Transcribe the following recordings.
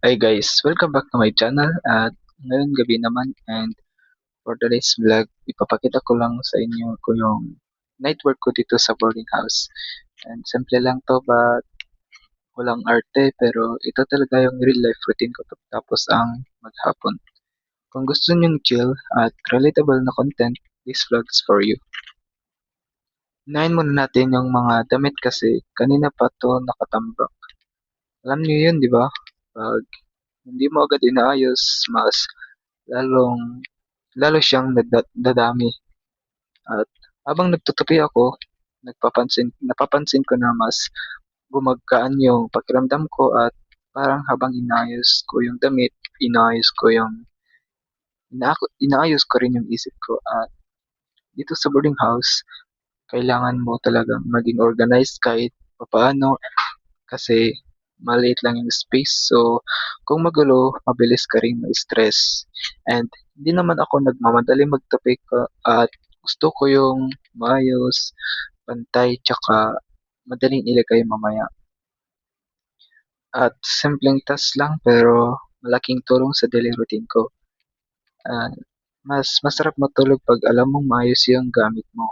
Hi guys, welcome back to my channel at ngayon gabi naman and for today's vlog, ipapakita ko lang sa inyo ko yung night work ko dito sa boarding house. And simple lang to but walang arte pero ito talaga yung real life routine ko tapos ang maghapon. Kung gusto nyo chill at relatable na content, this vlog is for you. Unahin muna natin yung mga damit kasi kanina pa to nakatambak. Alam niyo yun, di ba? Pag hindi mo agad inaayos, mas lalong lalo siyang dadami. At habang nagtutupi ako, napapansin ko na mas gumagaan yung pakiramdam ko at parang habang inayos ko yung damit, inaayos ko rin yung isip ko. At dito sa boarding house, kailangan mo talagang maging organized kahit papaano kasi maliit lang yung space. So, kung magulo, mabilis ka rin ma-stress. And hindi naman ako nagmamadali magtopic at gusto ko yung maayos, pantay, tsaka madaling ilagay mamaya. At simpleng task lang pero malaking tulong sa daily routine ko. Ah, mas masarap matulog pag alam mong maayos yung gamit mo.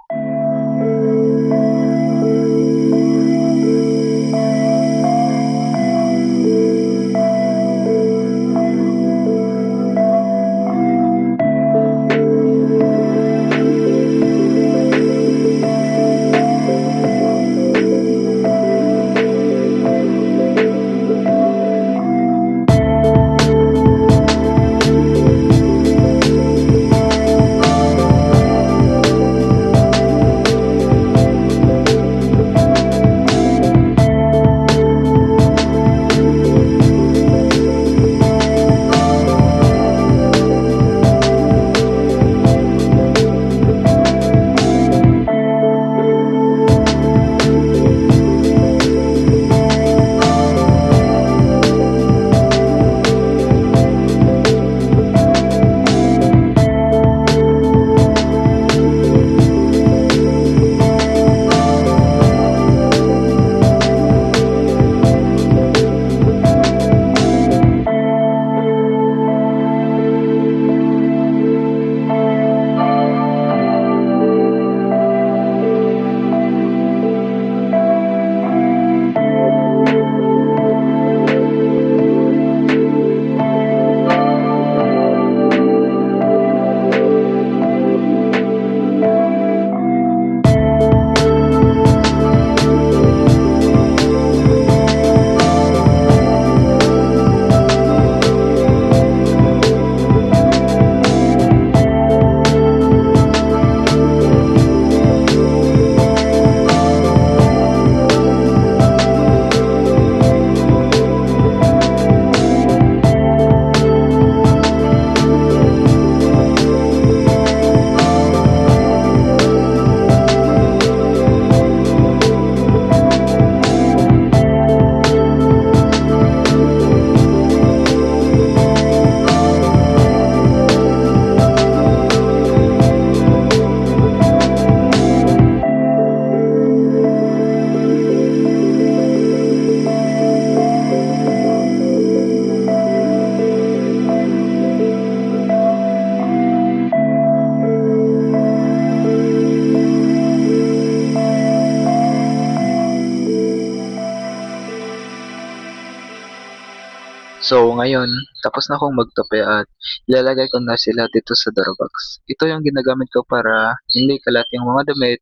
So, ngayon, tapos na akong magtope at ilalagay ko na sila dito sa Dorobox. Ito yung ginagamit ko para hindi kalat yung mga damit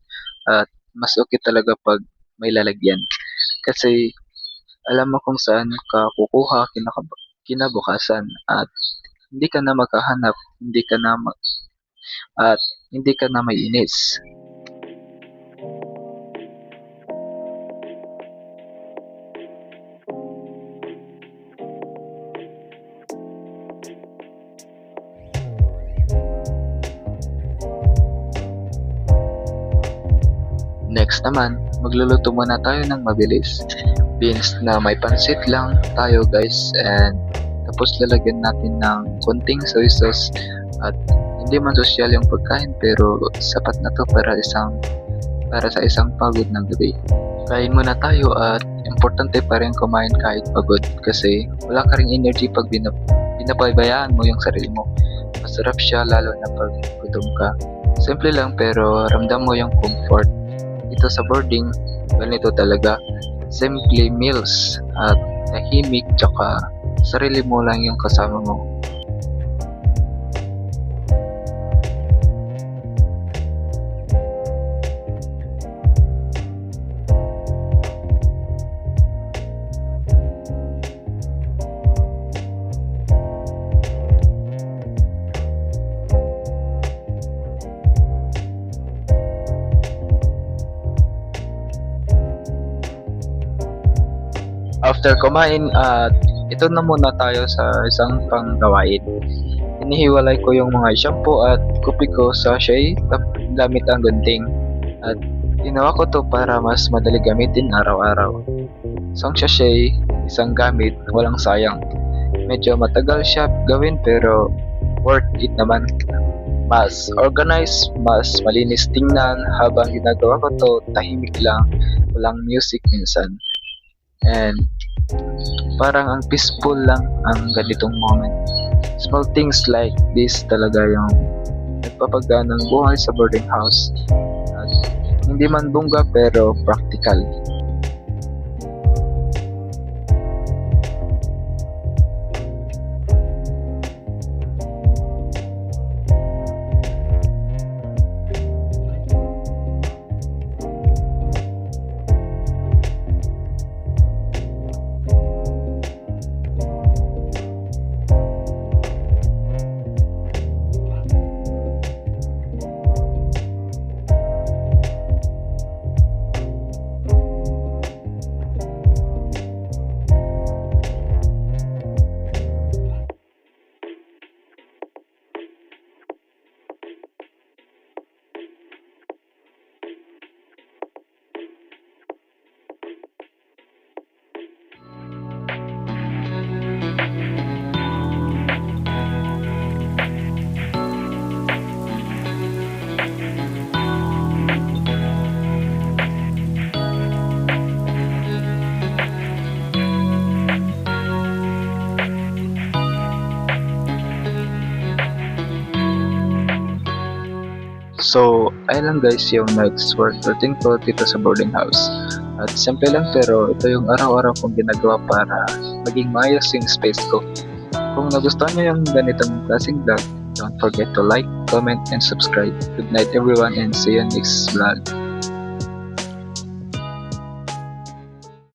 at mas okay talaga pag may lalagyan. Kasi alam mo kung saan ka kukuha kinabukasan at hindi ka na makahanap, at hindi ka na may inis. Next naman, magluluto muna tayo ng mabilis. Beans na may pansit lang tayo guys and tapos lalagyan natin ng konting soy sauce at hindi man sosyal yung pagkain pero sapat na to para isang para sa isang pagod ng gabi. Kain muna tayo at importante pa rin kumain kahit pagod kasi wala ka ring energy pag binabaybayaan mo yung sarili mo. Masarap siya lalo na pag gutom ka. Simple lang pero ramdam mo yung comfort. Dito sa boarding, ganito talaga. Simple meals at tahimik tsaka sarili mo lang yung kasama mo. After kumain at ito na muna tayo sa isang panggawain. Inihiwalay ko yung mga shampoo at kupi ko sa sachet gamit ang gunting. At ginawa ko to para mas madali gamitin araw-araw. Isang sachet, isang gamit, walang sayang. Medyo matagal siya gawin pero worth it naman. Mas organized, mas malinis tingnan habang ginagawa ko to tahimik lang, walang music minsan. And parang ang peaceful lang ang ganitong moment. Small things like this talaga yung nagpapagaan ng buhay sa boarding house. At hindi man bongga pero practical. So, ayun lang guys yung night's work routine ko dito sa boarding house. At simple lang pero ito yung araw-araw kong ginagawa para maging maayos yung space ko. Kung nagustuhan nyo yung ganitong klaseng vlog, don't forget to like, comment, and subscribe. Good night everyone and see you next vlog.